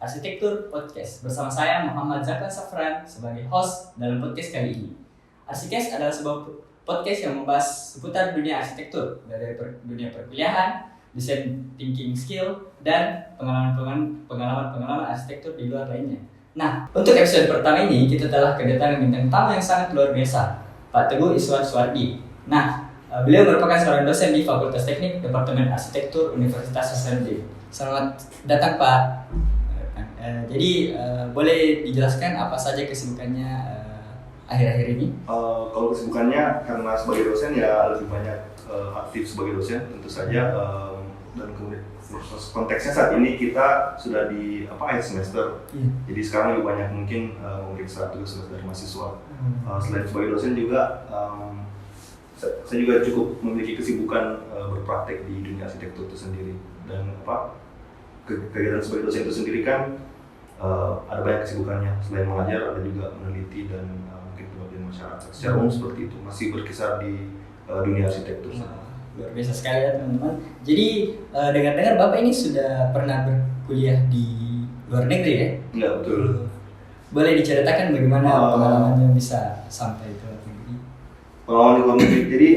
Arsitektur Podcast. Bersama saya Muhammad Zakwan Safran sebagai host dalam podcast kali ini. Arsitektur adalah sebuah podcast yang membahas seputar dunia arsitektur, dari dunia perkuliahan, design thinking skill, dan pengalaman arsitektur di luar lainnya. Nah, untuk episode pertama ini kita telah kedatangan bintang tamu yang sangat luar biasa, Pak Teguh Iswar Suwardi. Nah, beliau merupakan seorang dosen di Fakultas Teknik Departemen Arsitektur Universitas SMD. Selamat datang, Pak. Jadi boleh dijelaskan apa saja kesibukannya akhir-akhir ini? Kalau kesibukannya karena sebagai dosen ya lebih banyak aktif sebagai dosen tentu saja, dan kemudian konteksnya saat ini kita sudah di akhir semester. Jadi sekarang lebih banyak mungkin memeriksa tugas dari mahasiswa. Selain sebagai dosen juga saya juga cukup memiliki kesibukan berpraktek di dunia arsitektur itu sendiri. Dan kegiatan sebagai dosen itu sendiri kan ada banyak kesibukannya. Selain mengajar ada juga meneliti dan mungkin pengabdian masyarakat. Secara umum seperti itu, masih berkisar di dunia arsitektur. Luar biasa sekali ya teman-teman. Jadi dengar-dengar Bapak ini sudah pernah berkuliah di luar negeri ya? Iya, betul. Boleh diceritakan bagaimana pengalamannya bisa sampai ke luar negeri? Pengalaman di luar negeri, jadi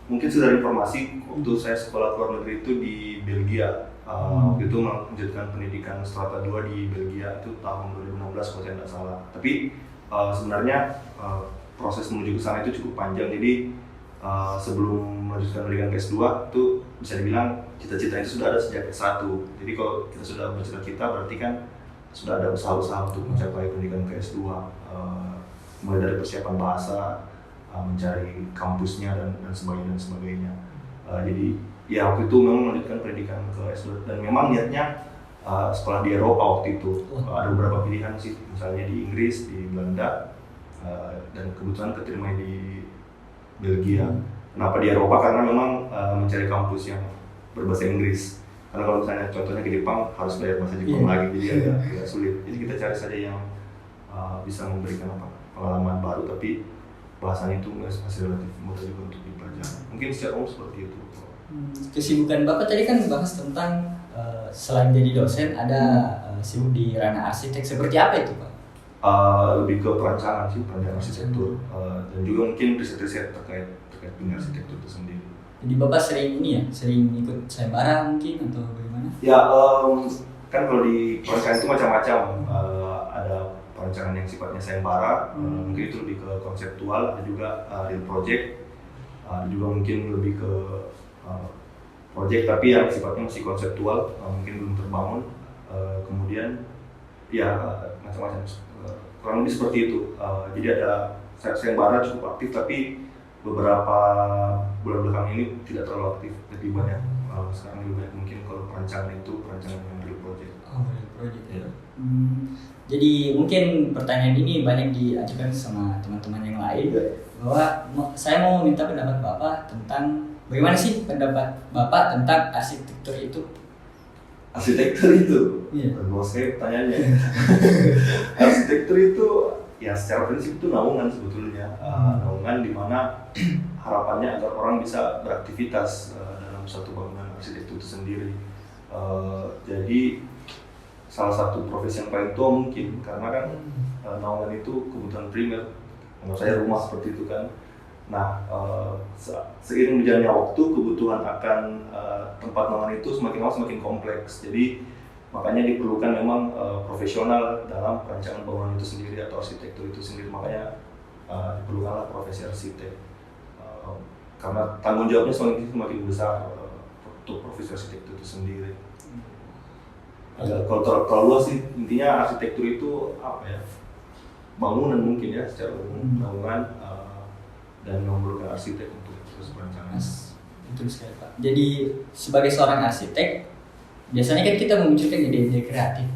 mungkin sudah ada informasi waktu saya sekolah luar negeri itu di Belgia. Waktu itu melanjutkan pendidikan strata 2 di Belgia itu tahun 2016 kalau saya tidak salah. Tapi sebenarnya proses menuju ke sana itu cukup panjang. Jadi sebelum melanjutkan pendidikan ke S2 itu bisa dibilang cita-cita itu sudah ada sejak S1. Jadi kalau kita sudah bercita-cita berarti kan sudah ada usaha-usaha untuk mencapai pendidikan ke S2, mulai dari persiapan bahasa, mencari kampusnya dan sebagainya. Jadi ya waktu itu memang melanjutkan pendidikan ke S2 dan memang niatnya sekolah di Eropa waktu itu. Ada beberapa pilihan sih, misalnya di Inggris, di Belanda, dan kebetulan keterima di Belgia. Kenapa di Eropa? Karena memang mencari kampus yang berbahasa Inggris. Karena kalau misalnya contohnya ke Jepang harus belajar bahasa Jepang lagi, jadi agak sulit. Jadi kita cari saja yang bisa memberikan pengalaman baru, tapi bahasanya itu masih relatif mudah juga untuk dipelajari. Mungkin secara umum seperti itu. Kesibukan Bapak tadi kan bahas tentang selain jadi dosen ada sibuk di ranah arsitek. Seperti apa itu, Pak? Lebih ke perancangan arsitektur, dan juga mungkin riset-riset terkait dunia arsitektur itu sendiri. Jadi Bapak sering ikut sayembara mungkin atau bagaimana? Ya, kan kalau di perancangan itu macam-macam. Ada perancangan yang sifatnya sayembara, mungkin itu lebih ke konseptual, ada juga real project, ada juga mungkin lebih ke project tapi yang sifatnya masih konseptual, mungkin belum terbangun. Kemudian ya macam-macam, kurang lebih seperti itu. Jadi ada sayembara cukup aktif, tapi beberapa bulan belakangan ini tidak terlalu aktif, lebih banyak sekarang lebih banyak mungkin kalau perancangan yang real project. Real project ya. Jadi mungkin pertanyaan ini banyak diajukan sama teman-teman yang lain, bahwa saya mau minta pendapat Bapak tentang bagaimana sih pendapat Bapak tentang arsitektur itu? Arsitektur itu? Iya. Bos saya pertanyaannya. Arsitektur itu ya secara prinsip itu naungan sebetulnya. Naungan di mana harapannya agar orang bisa beraktivitas dalam suatu bangunan arsitektur itu sendiri. Jadi salah satu profesi yang paling tua mungkin, karena kan naungan itu kebutuhan primer. Menurut saya rumah seperti itu kan. Nah, seiring berjalannya waktu, kebutuhan akan tempat naungan itu semakin lama semakin kompleks. Jadi makanya diperlukan memang profesional dalam perancangan bangunan itu sendiri atau arsitektur itu sendiri. Makanya diperlukanlah profesi arsitek, karena tanggung jawabnya semakin besar untuk profesi arsitektur itu sendiri. Kalau terlalu luas sih, intinya arsitektur itu bangunan mungkin ya secara umum, bangunan, dan memerlukan arsitek untuk proses perancangan. Betul sekali, Pak. Jadi sebagai seorang arsitek, biasanya kan kita memunculkan ide-ide kreatif.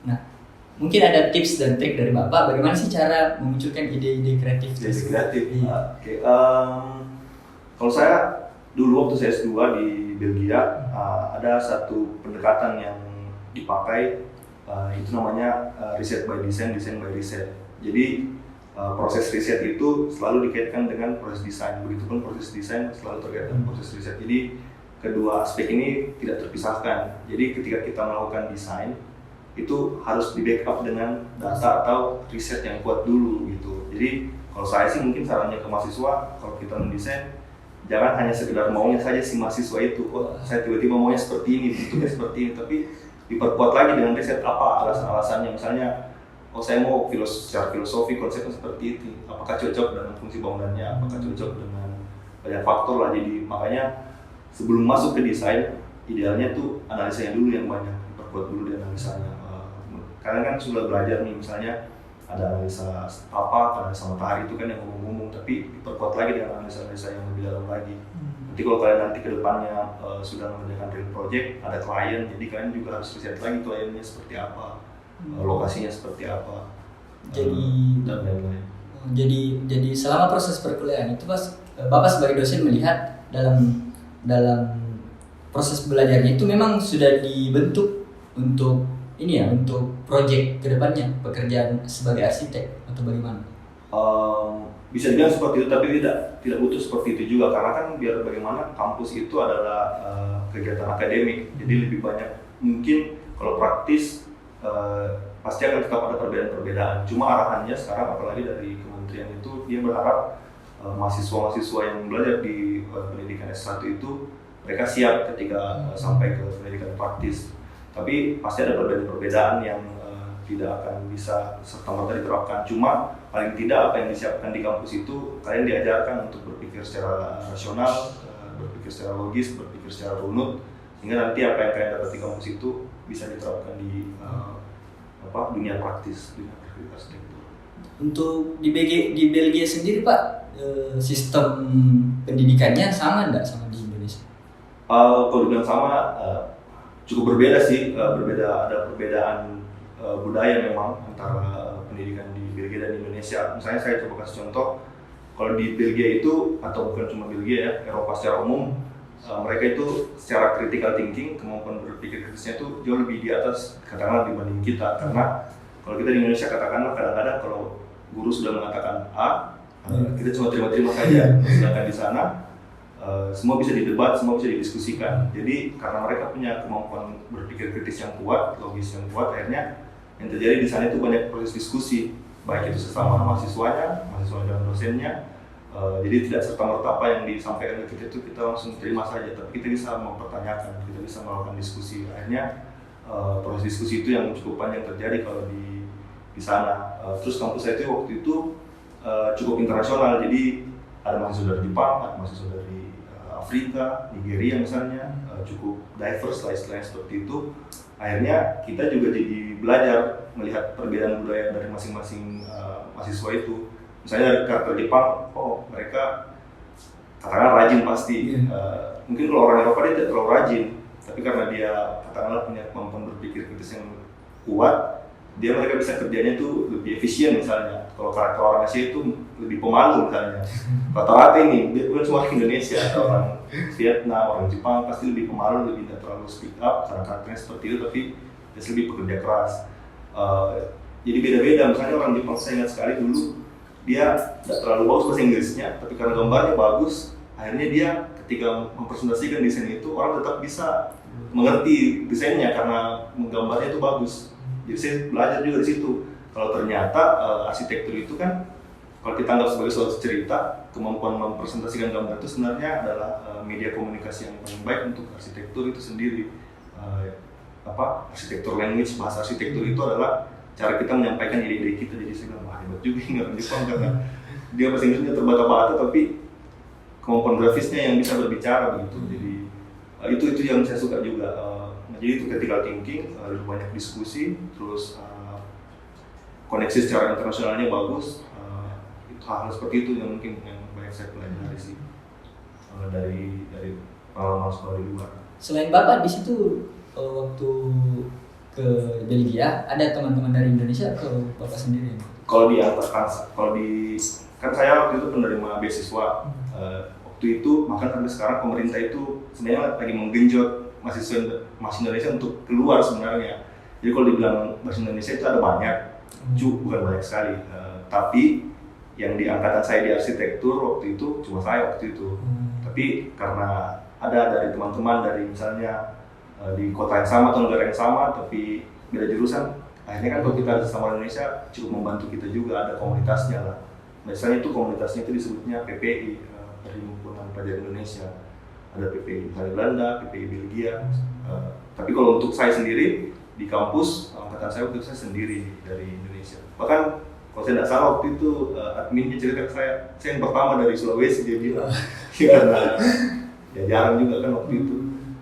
Nah, mungkin ada tips dan trik dari Bapak bagaimana sih cara memunculkan ide-ide kreatif? Ide kreatif. Oke. Kalau saya dulu waktu saya S2 di Belgia, ada satu pendekatan yang dipakai, itu namanya riset by design, design by reset. Jadi proses riset itu selalu dikaitkan dengan proses desain, begitupun proses desain selalu terkait dengan proses riset. Jadi kedua aspek ini tidak terpisahkan. Jadi ketika kita melakukan desain, itu harus di backup dengan data atau riset yang kuat dulu gitu. Jadi kalau saya sih mungkin sarannya ke mahasiswa, kalau kita mendesain jangan hanya sekedar maunya saja si mahasiswa itu, oh saya tiba-tiba maunya seperti ini, bentuknya seperti ini, tapi diperkuat lagi dengan riset apa alasan-alasannya. Misalnya, oh saya mau secara filosofi konsepnya seperti itu, apakah cocok dengan fungsi bangunannya, apakah cocok dengan banyak faktor lah. Jadi makanya sebelum masuk ke desain, idealnya tuh analisanya dulu yang banyak, diperkuat dulu di analisanya. Karena kan sudah belajar nih, misalnya ada analisa analisa matahari itu kan yang umum-umum, tapi diperkuat lagi dengan analisa-analisa yang lebih dalam lagi. Nanti kalau kalian nanti ke depannya sudah mengerjakan real project, ada klien, jadi kalian juga harus riset lagi kliennya seperti apa, lokasinya seperti apa, dan lain-lain. Jadi selama proses perkuliahan itu Bapak sebagai dosen melihat dalam proses belajarnya itu memang sudah dibentuk untuk ini ya, untuk proyek kedepannya, pekerjaan sebagai arsitek atau bagaimana? Bisa dibilang seperti itu, tapi tidak butuh seperti itu juga, karena kan biar bagaimana kampus itu adalah kegiatan akademik, jadi lebih banyak mungkin kalau praktis pasti akan tetap ada perbedaan-perbedaan. Cuma arahannya sekarang apalagi dari kementerian itu dia berharap mahasiswa-mahasiswa yang belajar di pendidikan S1 itu mereka siap ketika sampai ke pendidikan praktis. Tapi pasti ada perbedaan-perbedaan yang tidak akan bisa serta-merta diterapkan. Cuma paling tidak apa yang disiapkan di kampus itu kalian diajarkan untuk berpikir secara rasional, berpikir secara logis, berpikir secara runut, sehingga nanti apa yang kalian dapat di kampus itu bisa diterapkan di dunia praktis, dunia arsitektur. Untuk di Belgia sendiri Pak, sistem pendidikannya sama nggak sama di Indonesia? Kalau dibilang sama, cukup berbeda sih, ada perbedaan budaya memang antara pendidikan di Belgia dan Indonesia. Misalnya saya coba kasih contoh, kalau di Belgia itu, atau bukan cuma Belgia ya, Eropa secara umum, mereka itu secara critical thinking, kemampuan berpikir kritisnya itu jauh lebih di atas katakanlah dibanding kita. Karena kalau kita di Indonesia katakanlah kadang-kadang kalau guru sudah mengatakan A, kita cuma terima-terima saja, sedangkan di sana semua bisa didebat, semua bisa didiskusikan. Jadi karena mereka punya kemampuan berpikir kritis yang kuat, logis yang kuat, akhirnya yang terjadi di sana itu banyak proses diskusi, baik itu sesama mahasiswa dan dosennya. Jadi tidak serta-merta apa yang disampaikan ke kita itu kita langsung terima saja, tapi kita bisa mempertanyakan, kita bisa melakukan diskusi. Akhirnya proses diskusi itu yang cukup panjang terjadi kalau di sana. Terus kampus saya itu waktu itu cukup internasional, jadi ada mahasiswa dari Jepang, ada mahasiswa dari Afrika, Nigeria misalnya, cukup diverse lah istilahnya seperti itu. Akhirnya kita juga jadi belajar melihat perbedaan budaya dari masing-masing mahasiswa itu. Misalnya dari karakter Jepang, oh mereka katakanlah rajin pasti. Mungkin kalau orang Eropa dia tidak terlalu rajin, tapi karena dia katakanlah punya kemampuan berpikir kritis yang kuat, mereka bisa kerjanya itu lebih efisien misalnya. Kalau karakter orang Asia itu lebih pemalu misalnya. Rata-rata ini, bukan cuma orang Indonesia, atau orang Vietnam, orang Jepang pasti lebih pemalu, lebih tidak terlalu speak up karena karakternya seperti itu, tapi dia lebih bekerja keras. Jadi beda-beda, misalnya orang Jepang saya ingat sekali dulu, dia tidak terlalu bagus bahasa Inggrisnya, tapi karena gambarnya bagus, akhirnya dia ketika mempresentasikan desain itu, orang tetap bisa mengerti desainnya karena gambarnya itu bagus. Jadi saya belajar juga di situ. Kalau ternyata arsitektur itu kan, kalau kita anggap sebagai suatu cerita, kemampuan mempresentasikan gambar itu sebenarnya adalah media komunikasi yang paling baik untuk arsitektur itu sendiri. Arsitektur language, bahasa arsitektur itu adalah cara kita menyampaikan ide-ide kita. Jadi saya bilang, wah hebat juga ini orang Jepang karena dia bahasa Inggrisnya terbata-bata, tapi kemampuan grafisnya yang bisa berbicara begitu. Jadi itu yang saya suka juga. Jadi itu critical thinking, lebih banyak diskusi, terus koneksi secara internasionalnya bagus. Hal seperti itu yang mungkin yang banyak saya pelajari sih dari pengalaman sekolah di luar. Selain Bapak di situ waktu ke Belgia, ada teman-teman dari Indonesia atau Bapak sendiri? Kalau kan saya waktu itu penerima beasiswa. Waktu itu bahkan sampai sekarang pemerintah itu sebenarnya lagi menggenjot mahasiswa Indonesia untuk keluar sebenarnya. Jadi kalau dibilang mahasiswa Indonesia itu ada banyak, bukan banyak sekali. Tapi yang di angkatan saya di arsitektur waktu itu cuma saya waktu itu. Tapi karena ada dari teman-teman dari misalnya di kota yang sama atau negara yang sama, tapi beda jurusan, akhirnya kan kalau kita sama Indonesia cukup membantu kita juga, ada komunitasnya lah. Biasanya itu komunitasnya itu disebutnya PPI, Perhimpunan Pelajar Indonesia. Ada PPI Belanda, PPI Belgia. Tapi kalau untuk saya sendiri di kampus, angkatan saya waktu itu saya sendiri dari Indonesia. Bahkan kalau saya tidak salah waktu itu adminnya cerita ke saya yang pertama dari Sulawesi, dia bilang. Karena ya jarang juga kan waktu itu.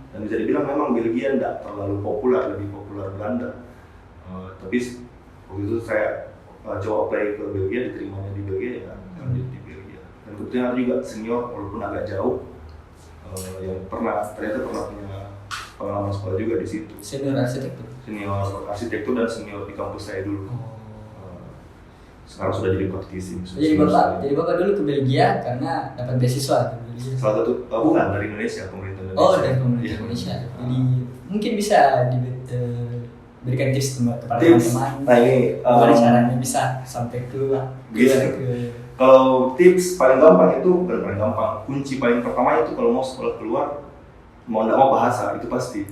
Dan bisa dibilang memang Belgia tidak terlalu populer, lebih populer Belanda. Tapi waktu itu saya coba apply ke Belgia, diterimanya di Belgia ya, lanjut di Belgia. Dan kebetulan ada juga senior walaupun agak jauh yang ternyata pernah punya pengalaman sekolah juga di situ. Senior arsitektur dan senior di kampus saya dulu. Sekarang sudah jadi praktisi. Jadi bapak dulu ke Belgia karena dapat beasiswa ke Belgia. Salah satu bukan dari Indonesia, pemerintah Indonesia. Oh, dari pemerintah Indonesia. Jadi mungkin bisa berikan tips kepada teman-teman. Nah ini bagaimana caranya bisa sampai keluar. Kalau tips paling gampang itu bukan paling gampang. Kunci paling pertama itu kalau mau sekolah keluar, mau tidak mau bahasa itu pasti.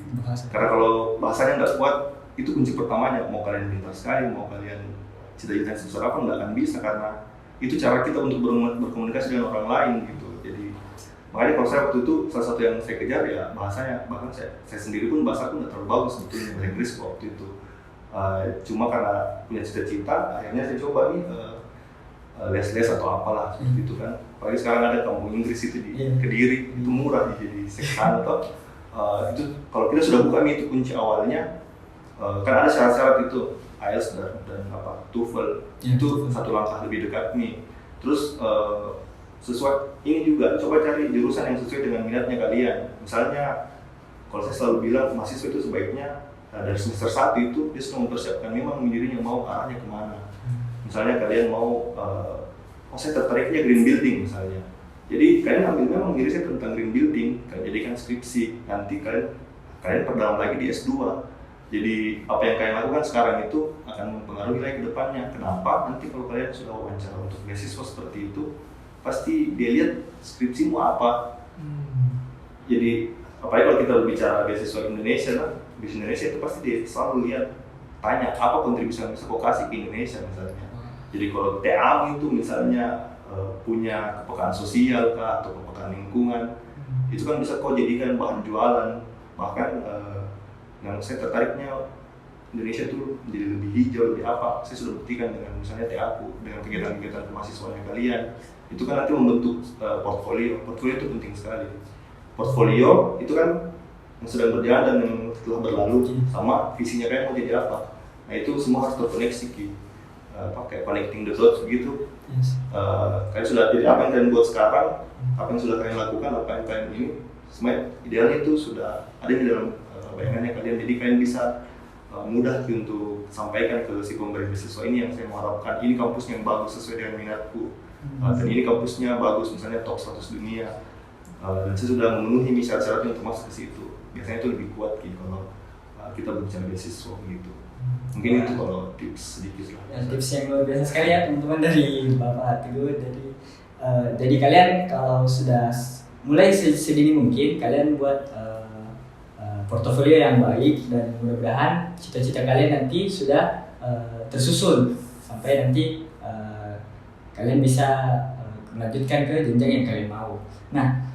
Karena kalau bahasanya nggak kuat, itu kunci pertamanya. Mau kalian pintar sekali, mau kalian cita-cita sebesar apa nggak akan bisa, karena itu cara kita untuk berkomunikasi dengan orang lain gitu. Jadi makanya kalau saya waktu itu salah satu yang saya kejar ya bahasanya. Bahkan saya sendiri pun bahasa pun nggak terlalu bagus sebetulnya bahasa Inggris waktu itu. Cuma karena punya cita-cita, akhirnya saya coba nih les-les atau apalah gitu kan. Apalagi sekarang ada kampung Inggris itu di Kediri, itu murah jadi seksana atau itu kalau kita sudah buka itu kunci awalnya. Kan ada syarat-syarat itu IELTS dan TOEFL itu satu langkah lebih dekat nih. Terus sesuai ini juga coba cari jurusan yang sesuai dengan minatnya kalian. Misalnya kalau saya selalu bilang mahasiswa itu sebaiknya dari semester 1 itu dia sudah mempersiapkan memang dirinya mau arahnya kemana. Misalnya kalian mau saya tertariknya green building misalnya. Jadi kalian ambil memang diri saya tentang green building, kalian jadikan skripsi. Nanti kalian perdalam lagi di S2. Jadi apa yang kalian lakukan sekarang itu akan mempengaruhi lagi ke depannya. Kenapa? Nanti kalau kalian sudah wawancara untuk beasiswa seperti itu, pasti dia lihat skripsimu apa. Jadi apalagi kalau kita berbicara beasiswa Indonesia lah, beasiswa Indonesia itu pasti dia selalu lihat, tanya apa kontribusi yang bisa kau kasih ke Indonesia misalnya. Jadi kalau TA itu misalnya punya kepekaan sosial kah atau kepekaan lingkungan, itu kan bisa kau jadikan bahan jualan. Bahkan yang saya tertariknya Indonesia itu menjadi lebih hijau, lebih apa. Saya sudah buktikan dengan misalnya TA-ku, dengan kegiatan-kegiatan mahasiswanya kalian. Itu kan nanti membentuk portfolio. Portfolio itu penting sekali. Portfolio itu kan yang sedang berjalan dan yang telah berlalu sama visinya kalian mau jadi apa. Nah itu semua harus terkoneksi pakai connecting the dots begitu. Kalian sudah jadi apa yang kalian buat sekarang, apa yang sudah kalian lakukan, apa yang kalian ini, semuanya idealnya itu sudah ada di dalam bayangannya kalian. Jadi kalian bisa mudah untuk sampaikan ke si pemberi beasiswa ini yang saya mengharapkan ini kampusnya yang bagus sesuai dengan minatku, dan ini kampusnya bagus misalnya top 100 dunia, dan saya sudah memenuhi syarat-syaratnya untuk masuk ke situ. Biasanya itu lebih kuat kalau kita berbicara beasiswa gitu. Mungkin itu kalau tips sedikit lah. Ya, tips yang luar biasa sekali ya teman-teman dari Bapak Teguh. Jadi kalian kalau sudah mulai sedini mungkin kalian buat portofolio yang baik, dan mudah-mudahan cita-cita kalian nanti sudah tersusun sampai nanti kalian bisa melanjutkan ke jenjang yang kalian mau. Nah,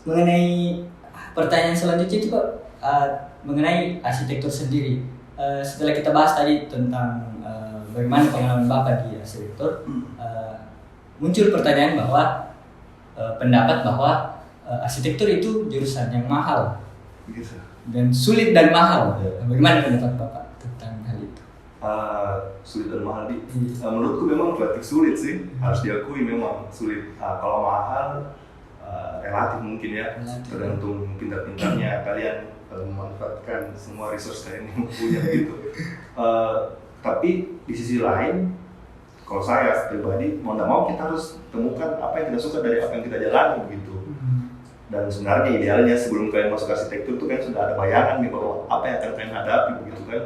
mengenai pertanyaan selanjutnya itu Pak, mengenai arsitektur sendiri. Setelah kita bahas tadi tentang bagaimana pengalaman Bapak di arsitektur, muncul pertanyaan bahwa pendapat bahwa arsitektur itu jurusan yang mahal dan sulit dan mahal. Bagaimana pendapat Bapak tentang hal itu? Sulit dan mahal menurutku memang relatif sulit sih, harus diakui memang sulit. Kalau mahal relatif mungkin ya, tergantung pintar-pintarnya kalian memanfaatkan semua resource kalian yang punya gitu. Tapi di sisi lain, kalau saya pribadi mau tidak mau kita harus temukan apa yang kita suka dari apa yang kita jalani gitu. Dan sebenarnya idealnya sebelum kalian masuk arsitektur itu kan sudah ada bayangan nih bahwa apa yang akan kalian hadapi begitu kan.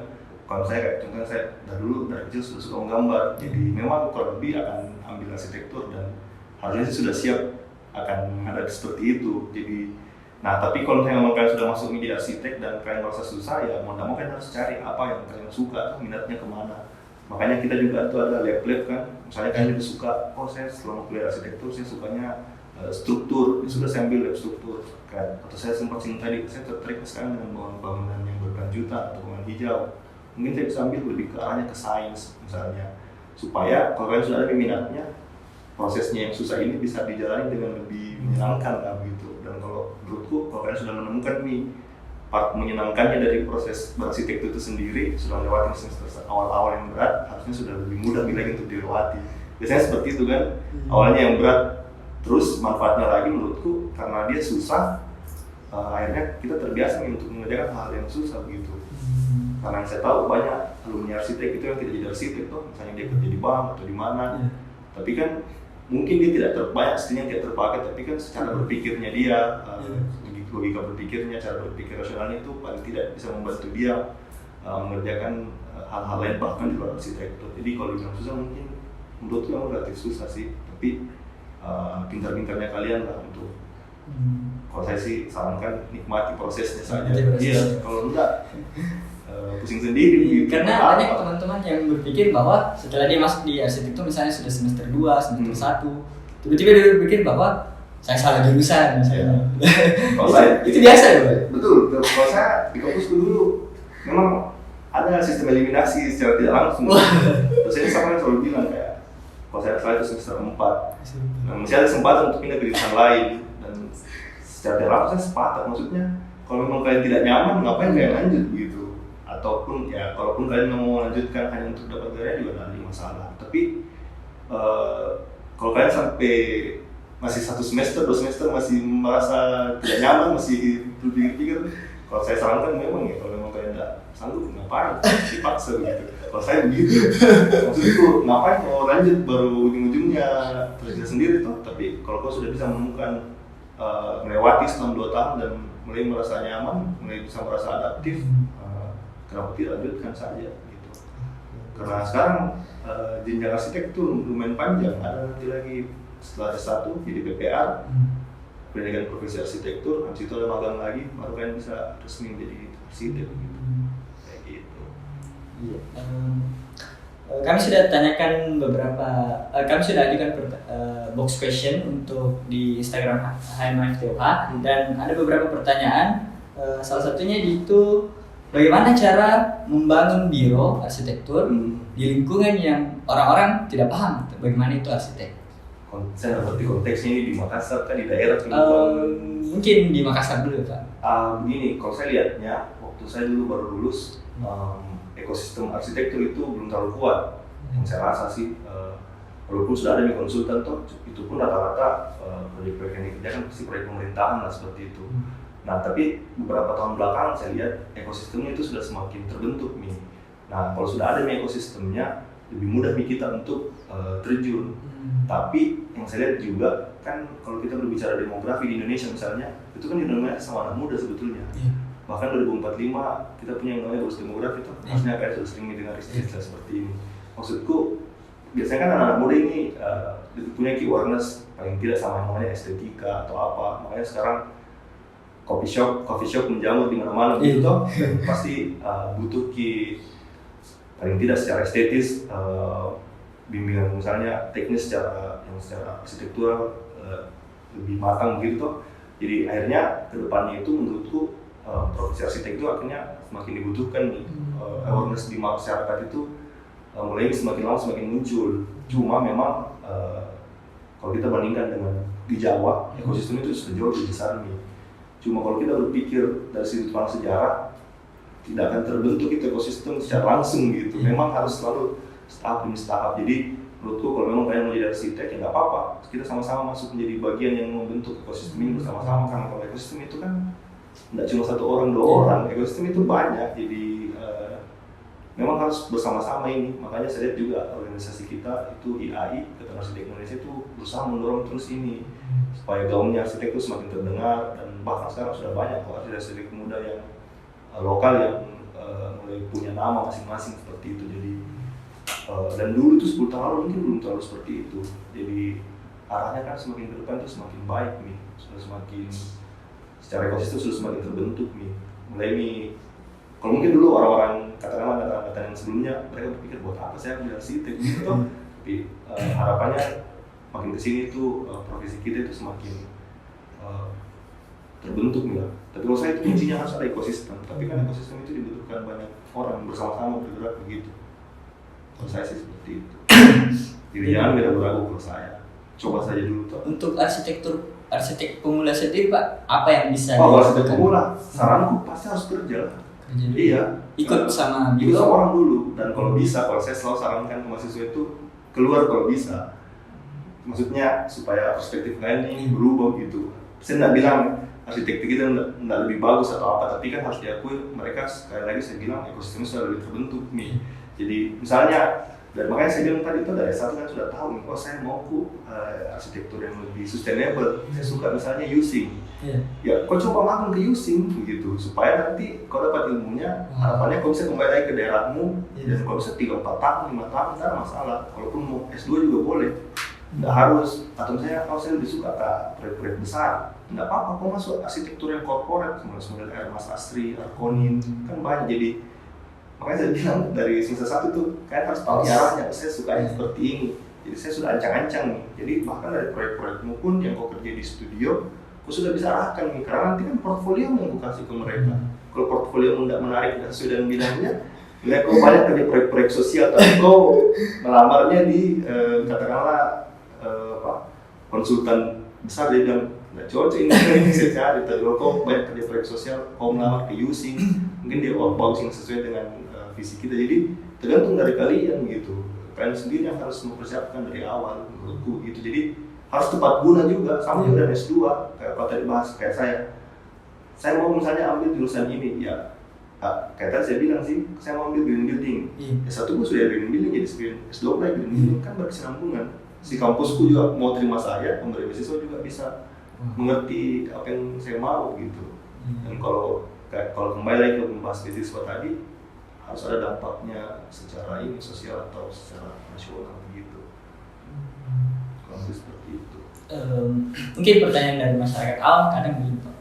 Kalau saya kayak contohnya saya dari kecil sudah suka menggambar, jadi memang kurang lebih akan ambil arsitektur dan harusnya sih sudah siap akan menghadapi seperti itu. Jadi Nah, tapi kalau misalnya memang kalian sudah masuk media arsitek dan kalian merasa susah, ya mau tidak mau kalian harus cari apa yang kalian suka, minatnya kemana. Makanya kita juga tuh ada lab-lab kan, misalnya kalian juga suka, oh saya selama kuliah arsitektur saya sukanya struktur, ya sudah saya ambil lab struktur kan. Atau saya sempat singgung tadi, saya tertarik sekarang dengan bangunan yang berkelanjutan atau bangunan hijau. Mungkin saya bisa ambil lebih ke arahnya ke sains misalnya, supaya kalau kalian sudah ada minatnya, prosesnya yang susah ini bisa dijalani dengan lebih menyenangkan lah begitu. Dan kalau menurutku, kalau kalian sudah menemukan nih part menyenangkannya dari proses berarsitektur itu sendiri, sudah melewati semester awal-awal yang berat, harusnya sudah lebih mudah lagi untuk dilewati. Biasanya seperti itu kan, awalnya yang berat, terus manfaatnya lagi menurutku karena dia susah, akhirnya kita terbiasa nih untuk mengerjakan hal yang susah begitu. Karena yang saya tahu banyak alumni arsitek itu yang tidak jadi arsitek tuh, misalnya dia kerja di bank atau di mana, tapi kan mungkin dia tidak terbanyak setidaknya tidak terpakai, tapi kan secara berpikirnya dia, logika berpikirnya, cara berpikir rasionalnya itu paling tidak bisa membantu dia mengerjakan hal-hal lain bahkan di luar arsitektur. Jadi kalau dibilang susah mungkin menurutku memang relatif susah sih, tapi pintar-pintarnya kalian lah untuk. Kalau saya sih sarankan nikmati prosesnya saja. Iya, kalau enggak pusing sendiri gitu. Karena banyak teman-teman yang berpikir bahwa setelah dia masuk di arsitektur misalnya sudah semester 2, semester 1, tiba-tiba dia berpikir bahwa saya salah jurusan misalnya. Kalau saya itu biasa ya, Pak? Betul. Kalau saya di kampusku dulu memang ada sistem eliminasi secara tidak langsung. Terus saya sama selalu bilang kayak kalau saya itu semester 4, masih ada kesempatan untuk pindah ke jurusan lain, dan secara tidak langsung saya sepakat, maksudnya kalau memang kalian tidak nyaman ngapain kalian lanjut gitu. Ataupun ya kalaupun kalian mau melanjutkan hanya untuk dapat gelar juga tidak ada masalah. Tapi kalau kalian sampai masih 1 semester, 2 semester masih merasa tidak nyaman, masih berpikir-pikir, kalau saya sarankan memang ya kalau memang kalian tidak sanggup ngapain dipaksa gitu. Kalau saya begitu, maksudku ngapain mau lanjut baru ujung-ujungnya kerja sendiri tuh. Tapi kalau kau sudah bisa menemukan melewati selama 2 tahun dan mulai merasa nyaman, mulai bisa merasa adaptif, kenapa tidak lanjutkan saja gitu. Karena sekarang jenjang arsitek itu lumayan panjang, ada nanti lagi setelah S1 jadi PPR, pendidikan profesi arsitektur, habis itu ada magang lagi, baru kalian bisa resmi menjadi arsitek gitu. Kayak gitu. Iya. Kami sudah tanyakan kami sudah ajukan box question untuk di Instagram HMFTOH, dan ada beberapa pertanyaan. Salah satunya itu bagaimana cara membangun biro arsitektur di lingkungan yang orang-orang tidak paham bagaimana itu arsitek? Saya ngerti konteksnya ini di Makassar kan, di daerah mungkin di Makassar dulu Pak. Begini, kalau saya lihatnya waktu saya dulu baru lulus, ekosistem arsitektur itu belum terlalu kuat. Yang saya rasa sih, walaupun sudah ada konsultan toh, itu pun rata-rata proyek-proyek yang dikerjakan pasti proyek pemerintahan lah seperti itu. Nah, tapi beberapa tahun belakangan saya lihat ekosistemnya itu sudah semakin terbentuk nih. Nah, kalau sudah ada nih ekosistemnya, lebih mudah nih kita untuk terjun. Tapi yang saya lihat juga kan kalau kita berbicara demografi di Indonesia misalnya, itu kan didominasi sama anak muda sebetulnya. Bahkan 2045 kita punya yang namanya bonus demografi itu, maksudnya kayak sudah sering mendengar istilah seperti ini. Maksudku biasanya kan anak-anak muda ini lebih punya key awareness paling tidak sama yang namanya estetika atau apa. Makanya sekarang coffee shop menjamur di mana-mana gitu toh, pasti butuh paling tidak secara estetis, bimbingan misalnya teknis secara arsitektural lebih matang gitu toh. Jadi akhirnya kedepannya itu menurutku profesi arsitek itu akhirnya semakin dibutuhkan nih, awareness di masyarakat itu mulai semakin lama semakin muncul. Cuma memang kalau kita bandingkan dengan di Jawa, ekosistem itu sudah jauh lebih besar nih. Cuma kalau kita berpikir dari sudut pandang sejarah, tidak akan terbentuk itu ekosistem secara langsung gitu. Memang harus selalu tahap demi tahap. Jadi menurutku kalau memang kalian mau jadi arsitek ya nggak apa-apa, kita sama-sama masuk menjadi bagian yang membentuk ekosistem ini bersama-sama. Karena kalau ekosistem itu kan tidak cuma 1 orang 2 orang, ekosistem itu banyak. Jadi memang harus bersama-sama ini. Makanya saya lihat juga organisasi kita itu IAI, Ikatan Arsitek Indonesia itu berusaha mendorong terus ini supaya gaungnya arsitek itu semakin terdengar, dan bahkan sekarang sudah banyak kok arsitek muda yang lokal yang mulai punya nama masing-masing seperti itu. Jadi dan dulu itu 10 tahun lalu mungkin belum terlalu seperti itu. Jadi arahnya kan semakin ke depan itu semakin baik nih, sudah semakin secara ekosistem sudah semakin terbentuk nih. Mulai nih, kalau mungkin dulu orang-orang katakanlah angkatan yang sebelumnya mereka berpikir buat apa saya ambil arsitek gitu toh. Tapi harapannya makin kesini tuh profesi kita itu semakin terbentuk nih lah. Tapi kalau saya itu kuncinya harus ada ekosistem. Tapi kan ekosistem itu dibutuhkan banyak orang bersama-sama bergerak begitu. Kalau saya sih seperti itu. Jadi jangan ragu-ragu kalau saya. Coba saja dulu toh. Untuk arsitek pemula sendiri Pak, apa yang bisa kalau arsitek pemula, saranku pasti harus kerja. Iya. Ikut sama orang dulu. Dan kalau bisa, kalau saya selalu sarankan ke mahasiswa itu keluar kalau bisa. Maksudnya supaya perspektif kalian ini berubah gitu. Saya nggak bilang arsitektur kita nggak lebih bagus atau apa, tapi kan harus diakui mereka sekali lagi saya bilang ekosistemnya sudah lebih terbentuk nih. Jadi misalnya, dan makanya saya bilang tadi itu dari S1 kan sudah tahu nih, saya mau arsitektur yang lebih sustainable. Saya suka misalnya using. Ya, kau coba makan ke using begitu, supaya nanti kau dapat ilmunya. Harapannya kau bisa kembali lagi ke daerahmu, dan kau bisa 3-4 tahun, 5 tahun, tidak masalah. Kalaupun mau S2 juga boleh. Nggak harus, atau misalnya kalau saya lebih suka ke proyek-proyek besar, nggak apa-apa, kok masuk arsitektur yang corporate, model Air Mas Asri, Arkonin, kan banyak. Jadi makanya saya bilang dari semester 1 tuh kalian harus tahu arahnya, saya sukanya seperti ini. Jadi saya sudah ancang-ancang nih, jadi bahkan dari proyek-proyekmu pun yang kau kerja di studio, kau sudah bisa arahkan nih, karena nanti kan portfolio yang kau kasih ke mereka. Kalau portfolio nggak menarik dan sesuai dengan bidangnya, ya kau banyak kerja proyek-proyek sosial, tapi kau melamarnya di katakanlah konsultan besar, dia bilang nggak cocok ini saya cari. Tapi kalau kau banyak kerja proyek sosial, kau melamar ke using, mungkin dia bagus yang sesuai dengan visi kita. Jadi tergantung dari kalian gitu. Kalian sendiri yang harus mempersiapkan dari awal menurutku gitu. Jadi harus tepat guna juga, sama juga dengan S2 kayak apa tadi bahas kayak saya mau misalnya ambil jurusan ini ya. Kayak tadi saya bilang sih, saya mau ambil green building. S1 gue sudah green building, jadi S2 lagi green building kan berkesinambungan. Si kampusku juga mau terima saya, pemberi beasiswa juga bisa mengerti apa yang saya mau gitu. Dan kalau kembali lagi ke membahas beasiswa tadi, harus ada dampaknya secara ini sosial atau secara nasional gitu. Kalau seperti itu. Mungkin pertanyaan dari masyarakat awam kadang begini Pak.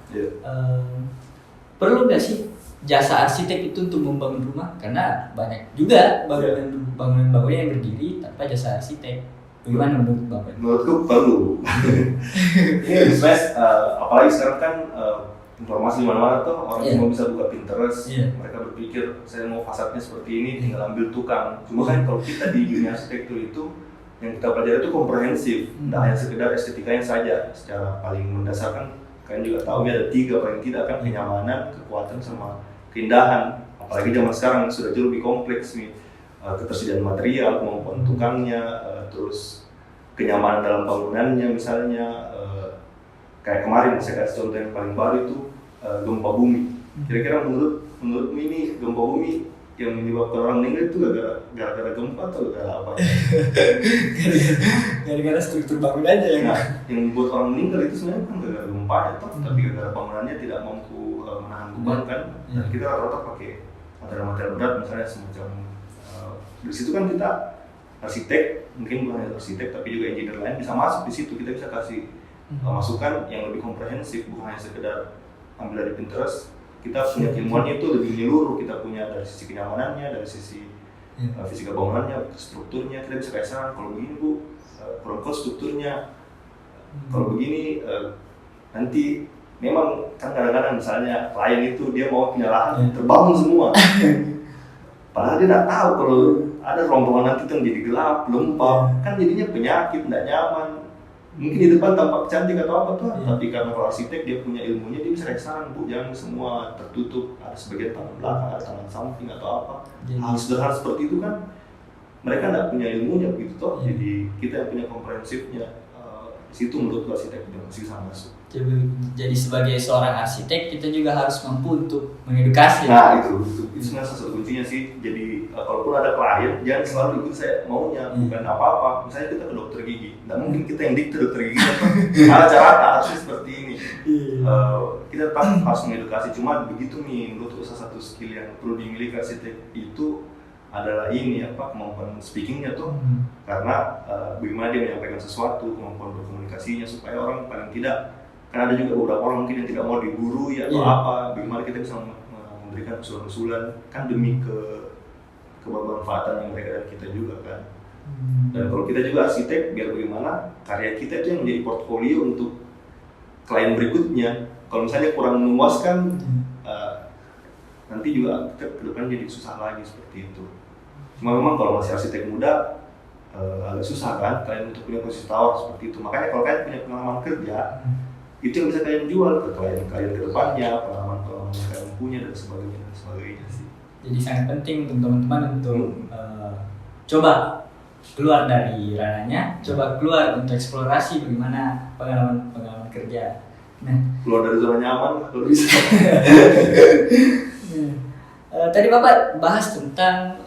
Perlu nggak sih jasa arsitek itu untuk membangun rumah? Karena banyak juga bangunan-bangunan yang berdiri tanpa jasa arsitek. Bagaimana menurut Bapak? Menurutku perlu. Ini bisnis, apalagi sekarang kan informasi di mana-mana tuh orang cuma bisa buka Pinterest. Mereka berpikir saya mau fasadnya seperti ini, tinggal ambil tukang. Cuma kan kalau kita di dunia arsitektur itu yang kita pelajari itu komprehensif, tidak hanya sekedar estetikanya saja. Secara paling mendasar kan kalian juga tahu ya ada 3 paling tidak kan, kenyamanan, kekuatan sama keindahan. Apalagi zaman sekarang sudah jauh lebih kompleks nih. Ketersediaan material, kemampuan tukangnya, terus kenyamanan dalam bangunannya misalnya, kayak kemarin saya kasih contoh yang paling baru itu gempa bumi. Kira-kira menurutmu ini gempa bumi yang menyebabkan orang meninggal itu gara-gara gempa atau gara-gara apa? Gara-gara struktur bangunannya ya. Nah, yang membuat orang meninggal itu sebenarnya bukan gara-gara gempa tapi gara-gara bangunannya tidak mampu menahan beban kan. Dan kita rata-rata pakai material berat misalnya semacam di situ kan kita arsitek, mungkin bukan hanya arsitek tapi juga engineer lain bisa masuk di situ. Kita bisa kasih masukan yang lebih komprehensif, bukan hanya sekedar ambil dari Pinterest. Kita punya ilmuannya itu lebih menyeluruh. Kita punya dari sisi kenyamanannya, dari sisi fisika bangunannya, strukturnya. Kita bisa kayak saran, kalau begini bu, kurang strukturnya. Kalau begini nanti memang kan kadang-kadang misalnya klien itu dia mau punya lahan terbangun semua. Padahal dia tidak tahu kalau ada rombongan nanti yang jadi gelap, lembab, kan jadinya penyakit, tidak nyaman. Mungkin di depan tampak cantik atau apa tuh, tapi karena kalau arsitek dia punya ilmunya, dia bisa kayak saran, bu jangan semua tertutup, ada sebagian taman belakang, ada taman samping atau apa. Hal sederhana seperti itu kan mereka tidak punya ilmunya begitu toh. Jadi kita yang punya komprehensifnya, di situ menurut arsitek masih bisa masuk. Jadi sebagai seorang arsitek kita juga harus mampu untuk mengedukasi. Nah itu sebenarnya salah satu kuncinya sih. Jadi kalaupun ada klien jangan selalu ikut saya maunya, bukan apa-apa. Misalnya kita ke dokter gigi, nggak mungkin kita yang dikte dokter gigi ada cara harusnya seperti ini. Kita tetap harus mengedukasi. Cuma begitu nih, menurut salah satu skill yang perlu dimiliki arsitek itu adalah ini kemampuan speakingnya tuh. Karena bagaimana dia menyampaikan sesuatu, kemampuan berkomunikasinya supaya orang paling tidak Kan ada juga beberapa orang mungkin yang tidak mau diburu ya atau apa, bagaimana kita bisa memberikan usulan-usulan kan demi kebermanfaatan yang mereka dan kita juga kan. Dan kalau kita juga arsitek, biar bagaimana karya kita itu yang menjadi portfolio untuk klien berikutnya. Kalau misalnya kurang memuaskan, nanti juga kita ke depan jadi susah lagi seperti itu. Cuma memang kalau masih arsitek muda, agak susah kan kalian untuk punya posisi tawar seperti itu. Makanya kalau kalian punya pengalaman kerja, itu yang bisa kalian jual ke klien kalian ke depannya, pengalaman yang kalian punya dan sebagainya sih. Jadi sangat penting untuk teman-teman untuk coba keluar dari ranahnya, coba keluar untuk eksplorasi bagaimana pengalaman kerja. Nah, keluar dari zona nyaman kalau bisa. Tadi Bapak bahas tentang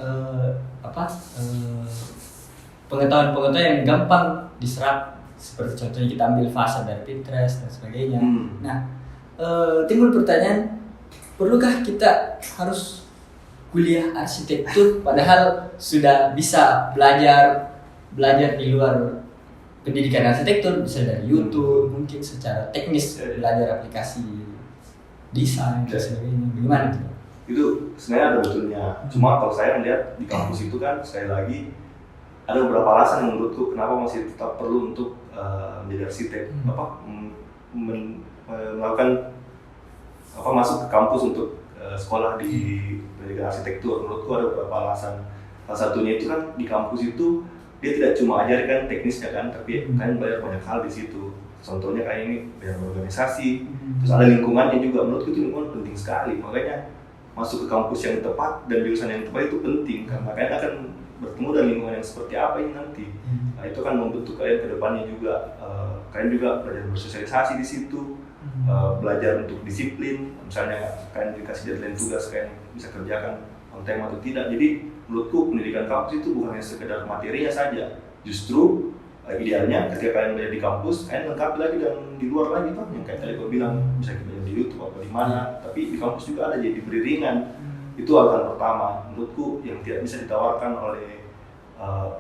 pengetahuan-pengetahuan yang gampang diserap, seperti contohnya kita ambil fasa dari Pinterest dan sebagainya. Nah, timbul pertanyaan, perlukah kita harus kuliah arsitektur padahal sudah bisa belajar di luar pendidikan arsitektur, bisa dari YouTube, mungkin secara teknis belajar aplikasi desain dan sebagainya. Bagaimana itu? Itu sebenarnya ada betulnya. Cuma kalau saya melihat di kampus itu kan sekali lagi ada beberapa alasan yang menurutku kenapa masih tetap perlu untuk menjadi arsitek, melakukan masuk ke kampus untuk sekolah di pendidikan arsitektur. Menurutku ada beberapa alasan. Salah satunya itu kan di kampus itu dia tidak cuma ajarkan teknisnya kan, tapi kalian belajar banyak hal di situ. Contohnya kayak ini belajar organisasi, terus ada lingkungannya juga. Menurutku itu lingkungan penting sekali. Makanya masuk ke kampus yang tepat dan jurusan yang tepat itu penting karena kalian akan bertemu dengan lingkungan yang seperti apa ini nanti. Nah, itu kan membentuk kalian ke depannya juga. Kalian juga belajar bersosialisasi di situ. Belajar untuk disiplin, misalnya kalian dikasih deadline tugas kalian bisa kerjakan on time atau tidak. Jadi menurutku pendidikan kampus itu bukan hanya sekedar materinya saja, justru idealnya ketika kalian belajar di kampus kalian lengkapi lagi dan di luar lagi kan, yang kayak tadi gue bilang bisa kita belajar di YouTube atau di mana, tapi di kampus juga ada jadi diberi ringan. Itu alasan pertama menurutku yang tidak bisa ditawarkan oleh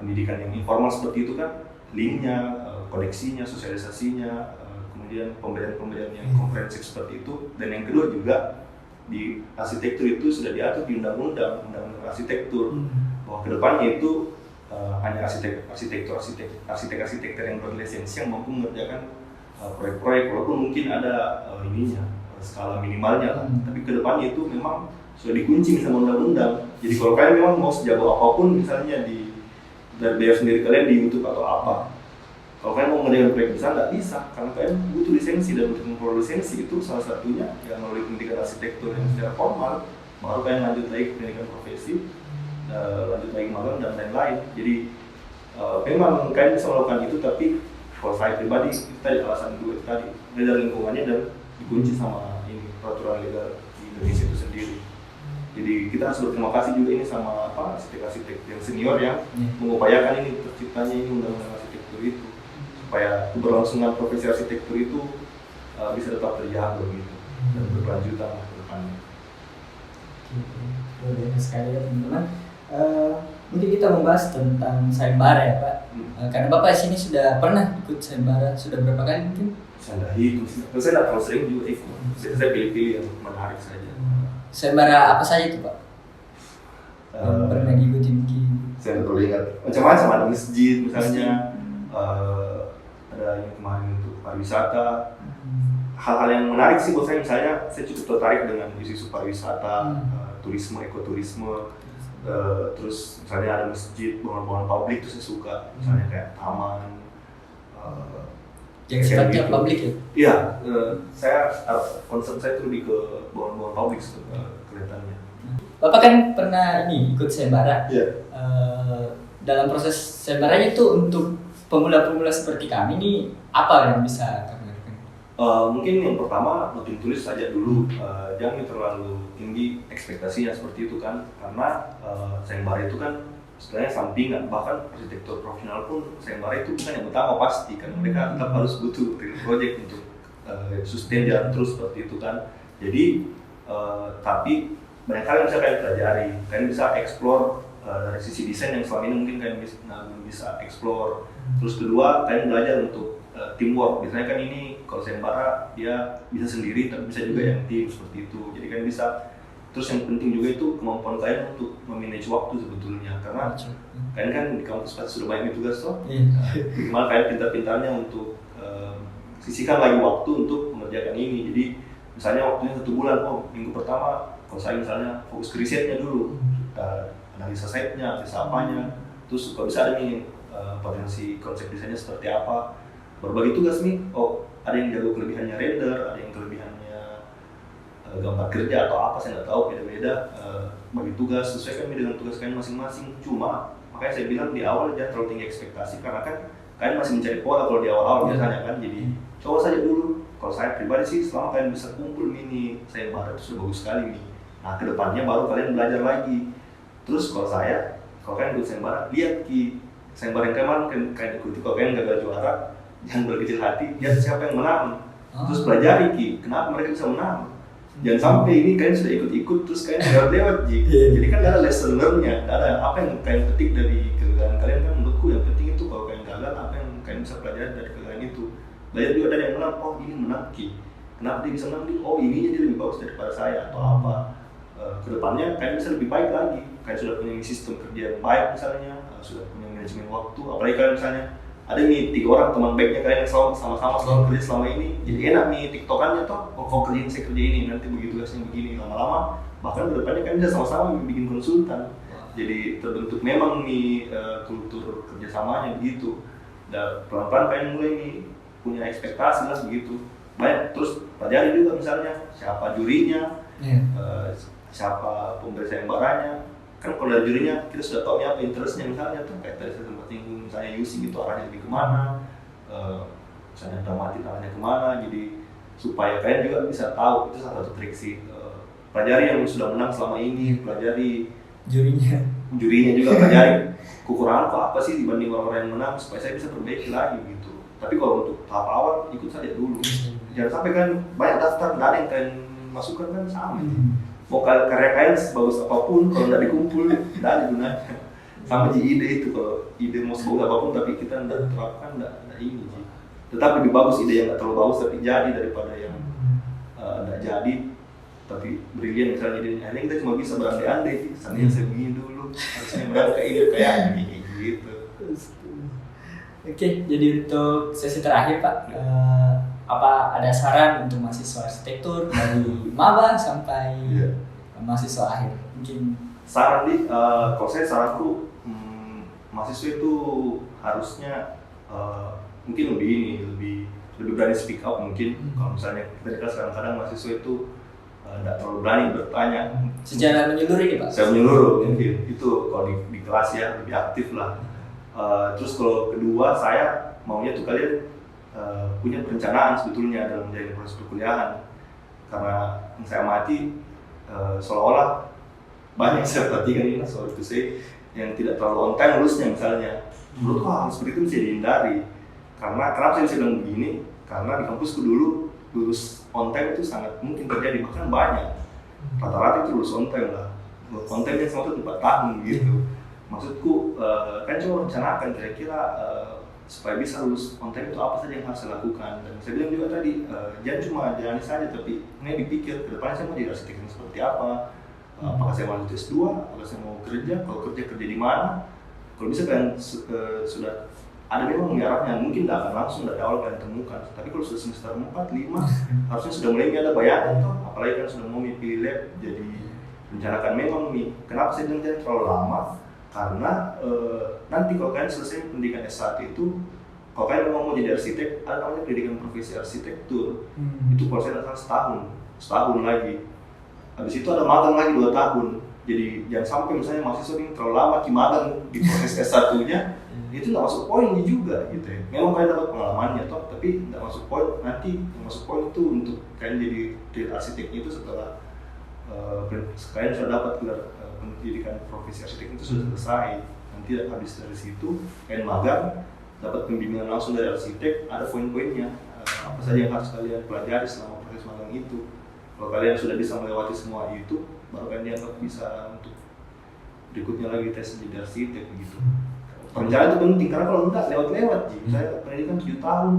pendidikan yang informal seperti itu kan, linknya, koneksinya, sosialisasinya, kemudian pemberian yang komprehensif seperti itu. Dan yang kedua juga di arsitektur itu sudah diatur di undang-undang arsitektur bahwa kedepannya itu hanya arsitek-arsitek yang berlisensi yang mampu mengerjakan proyek-proyek, walaupun mungkin ada skala minimalnya lah. Tapi kedepannya itu memang sudah dikunci sama undang-undang. Jadi kalau kalian memang mau sejago apapun misalnya dari biaya sendiri kalian di YouTube atau apa, kalau kalian mau mengerjakan proyek besar nggak bisa, karena kalian butuh lisensi, dan untuk memperoleh lisensi itu salah satunya yang melalui pendidikan arsitektur yang secara formal, baru kalian lanjut lagi ke pendidikan profesi, lanjut lagi magang dan lain-lain. Jadi memang kalian bisa melakukan itu, tapi kalau saya pribadi itu tadi alasan dua tadi, beda lingkungannya dan dikunci sama ini peraturan legal di Indonesia itu sendiri. Jadi kita harus berterima kasih juga ini sama arsitek-arsitek yang senior yang mengupayakan ini terciptanya ini undang-undang arsitektur itu, supaya keberlangsungan profesi arsitektur itu bisa tetap terjaga gitu dan berkelanjutan ke depannya. Luar biasa sekali ya teman-teman. Mungkin kita membahas tentang sayembara ya Pak. Karena Bapak sini sudah pernah ikut sayembara, sudah berapa kali mungkin? Saya tidak ikut, saya tidak terlalu sering juga ikut. Saya pilih-pilih yang menarik saja. Sayembara apa saja itu Pak? Pernah diikuti mungkin? Saya tidak terlalu ingat. Macam-macam, ada masjid misalnya. Ada yang kemarin untuk pariwisata. Hal-hal yang menarik sih buat saya, misalnya saya cukup tertarik dengan isu pariwisata, turisme, ekoturisme, terus misalnya ada masjid, bangunan-bangunan publik itu saya suka, misalnya kayak taman. Yang sifatnya gitu. publik ya? Iya, saya concern saya itu lebih ke bangunan-bangunan publik kelihatannya. Bapak kan pernah ikut sayembara. Iya. Dalam proses sayembaranya itu untuk pemula-pemula seperti kami ini apa yang bisa kami lakukan? Mungkin yang pertama noting tulis saja dulu, jangan terlalu tinggi ekspektasinya seperti itu kan, karena sayembara itu kan sebenarnya sampingan, bahkan arsitektur profesional pun sayembara itu bukan yang utama pasti, karena mereka tetap harus butuh real project untuk sustain jalan terus seperti itu kan. Jadi tapi banyak hal yang bisa kalian pelajari, kalian bisa explore dari sisi desain yang selama ini mungkin kalian belum bisa explore. Terus kedua, kalian belajar untuk teamwork. Biasanya kan ini kalau sayembara dia bisa sendiri tapi bisa juga yang tim seperti itu. Jadi kalian bisa. Terus yang penting juga itu kemampuan kalian untuk memanage waktu sebetulnya, karena kalian kan di kampus pasti sudah banyak tugas toh. Gimana kalian pintar-pintarnya untuk sisihkan lagi waktu untuk mengerjakan ini. Jadi misalnya waktunya 1 bulan, minggu pertama kalau saya misalnya fokus ke risetnya dulu, analisa site-nya, analisa apanya, terus kalau bisa ada nih potensi konsep desainnya seperti apa, berbagi tugas nih. Ada yang jago kelebihannya render, ada yang kelebihannya gambar kerja atau apa, saya nggak tahu, beda-beda. Bagi tugas, sesuaikan dengan tugas kalian masing-masing. Cuma makanya saya bilang di awal jangan terlalu tinggi ekspektasi, karena kan kalian masih mencari pola kalau di awal-awal biasanya kan. Jadi coba saja dulu. Kalau saya pribadi sih, selama kalian bisa kumpul ini sayembara itu sudah bagus sekali nih. Nah kedepannya baru kalian belajar lagi. Terus kalau kalian ikut sayembara, lihat sayembara yang kemarin kalian ikuti, kalau kalian gagal juara, jangan berkecil hati, lihat siapa yang menang. Terus pelajari kenapa mereka bisa menang. Jangan sampai ini kalian sudah ikut-ikut terus kalian lewat. Jadi kan ada lesson learn-nya, ada apa yang kalian petik dari kegagalan kalian. Kan menurutku yang penting itu kalau kalian gagal, apa yang kalian bisa pelajari dari kegagalan itu. Belajar juga dari yang menang, ini menang kenapa dia bisa menang, ini jadi lebih bagus daripada saya atau apa. Kedepannya kalian bisa lebih baik lagi, kalian sudah punya sistem kerja yang baik misalnya, sudah punya manajemen waktu. Apalagi kalian misalnya ada nih 3 orang teman baiknya kalian yang sama-sama selalu kerja selama ini, jadi enak nih tiktokannya toh, kau kerjain saya kerja ini, nanti begitu tugasnya begini, lama-lama bahkan kedepannya kalian bisa sama-sama bikin konsultan. Jadi terbentuk memang nih kultur kerjasamanya begitu. Dan pelan-pelan kalian mulai nih punya ekspektasi lah begitu. Banyak, terus pelajari juga misalnya siapa jurinya, siapa pemberi sayembaranya. Kan kalau dari jurinya kita sudah tahu apa interestnya, misalnya tuh kayak tadi saya sempat singgung, misalnya using itu arahnya lebih kemana, misalnya dramatik arahnya kemana. Jadi supaya kalian juga bisa tahu, itu salah satu trik sih. Pelajari yang sudah menang selama ini, pelajari jurinya juga, pelajari kekurangan apa sih dibanding orang-orang yang menang, supaya saya bisa perbaiki lagi gitu. Tapi kalau untuk tahap awal ikut saja dulu, jangan sampai kan banyak daftar, nggak ada yang kalian masukkan kan sama. Mau karya kalian sebagus apapun, kalau nggak dikumpul, nggak ada gunanya. Sama ide itu, kalau ide mau sebagus apapun tapi kita nggak terapkan, nggak ini sih. Tetap lebih bagus ide yang nggak terlalu bagus tapi jadi, daripada yang nggak jadi tapi brilian misalnya ide. Akhirnya kita cuma bisa berandai-andai sih, seandainya saya begini dulu, harusnya mereka kayak ini gitu. Oke, jadi untuk sesi terakhir Pak, apa ada saran untuk mahasiswa arsitektur dari maba sampai mahasiswa akhir? Mungkin saran kalau saya saranku mahasiswa itu harusnya mungkin lebih berani speak up mungkin. Kalau misalnya kita kadang-kadang mahasiswa itu tidak terlalu berani bertanya. Secara menyeluruh ini Pak? Saya menyeluruh mungkin itu kalau di kelas ya lebih aktif lah. Terus kalau kedua, saya maunya tuh kalian punya perencanaan sebetulnya dalam menjalani proses perkuliahan. Karena yang saya amati seolah-olah banyak saya perhatikan ini, sorry to say, yang tidak terlalu on time lulusnya misalnya. Menurutku hal seperti itu bisa dihindari. Karena kenapa saya bisa bilang begini? Karena di kampusku dulu lulus on time itu sangat mungkin terjadi, bahkan banyak. Rata-rata itu lulus on time lah. On time yang sama itu 4 tahun gitu. Maksudku kan cuma rencanakan kira-kira supaya bisa lulus on time itu apa saja yang harus saya lakukan. Dan saya bilang juga tadi, jangan cuma jalani saja, tapi ini dipikir ke depannya saya mau jadi arsitek seperti apa. Apakah saya mau lanjut S2, apakah saya mau kerja, kalau kerja di mana. Kalau bisa kalian sudah ada memang arahnya, mungkin tidak akan langsung dari awal kalian temukan. Tapi kalau sudah semester 4, 5, harusnya sudah mulai ada bayangan toh. Apalagi kan sudah mau pilih lab, jadi rencanakan memang nih. Kenapa saya bilang jangan terlalu lama? Karena nanti kalau kalian selesai pendidikan S1 itu, kalau kalian memang mau jadi arsitek, ada namanya pendidikan profesi arsitektur. Itu kalau saya datang setahun lagi. Habis itu ada magang lagi 2 tahun. Jadi jangan sampai misalnya mahasiswa ini terlalu lama magang di proses S1-nya, itu nggak masuk poin juga gitu ya. Memang kalian dapat pengalamannya toh, tapi nggak masuk poin. Nanti yang masuk poin itu untuk kalian jadi arsiteknya itu setelah kalian sudah dapat gelar pendidikan profesi arsitek itu sudah selesai. Nanti habis dari situ kalian magang, dapat pembimbingan langsung dari arsitek, ada poin-poinnya apa saja yang harus kalian pelajari selama proses magang itu. Kalau kalian sudah bisa melewati semua itu, baru kalian dianggap bisa untuk berikutnya lagi tes jadi arsitek begitu. Perencanaan itu penting karena kalau enggak lewat-lewat sih. Saya pendidikan 7 tahun,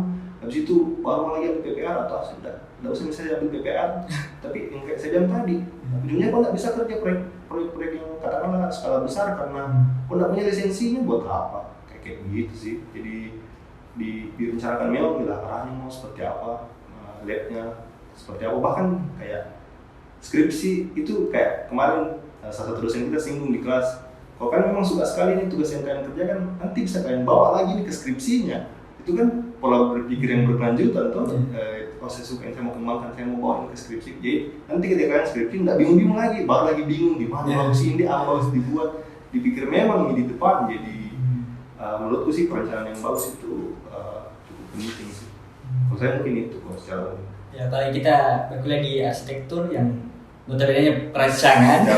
habis itu baru lagi ambil PPR atau sudah nggak usah misalnya ambil PPR, tapi yang kayak saya bilang tadi, ujungnya kok nggak bisa kerja proyek-proyek yang katakanlah skala besar karena kok nggak punya lisensinya buat apa, kayak begitu sih. Jadi direncanakan memang bila arahnya mau seperti apa, labnya seperti apa, bahkan kayak skripsi itu kayak kemarin salah satu dosen kita singgung di kelas, kalau kan memang suka sekali nih tugas yang kalian kerjakan, nanti bisa kalian bawa lagi nih ke skripsinya. Itu kan pola berpikir yang berkelanjutan tuh. Kalau saya suka yang saya mau kembangkan, saya mau bawa ke skripsi. Jadi nanti ketika kalian skripsi nggak bingung-bingung lagi, baru lagi bingung di mana bagus ini, apa bagus dibuat, dipikir memang di depan. Jadi menurutku sih perencanaan yang bagus itu cukup penting sih. Kalau saya mungkin itu kalau secara ya, apalagi kita berkuliah di arsitektur yang notabene perencanaan.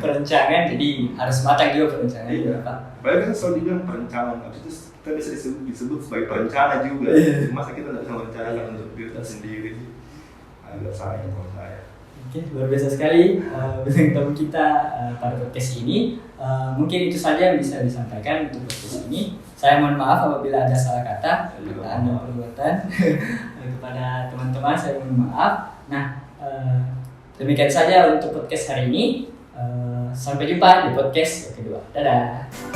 Perencanaan, jadi harus matang juga perencanaan. Iya. Banyak kan selalu dibilang perencanaan, habis itu kita bisa disebut sebagai perencana juga. Masa kita tidak bisa merencanakan untuk diri kita sendiri sih? Agak sayang kalau saya. Oke, luar biasa sekali bintang tamu kita pada podcast ini. Mungkin itu saja yang bisa disampaikan untuk podcast ini. Saya mohon maaf apabila ada salah kata, perkataan dan perbuatan. Kepada teman-teman saya mohon maaf. Nah, demikian saja untuk podcast hari ini. Sampai jumpa di podcast yang kedua. Dadah.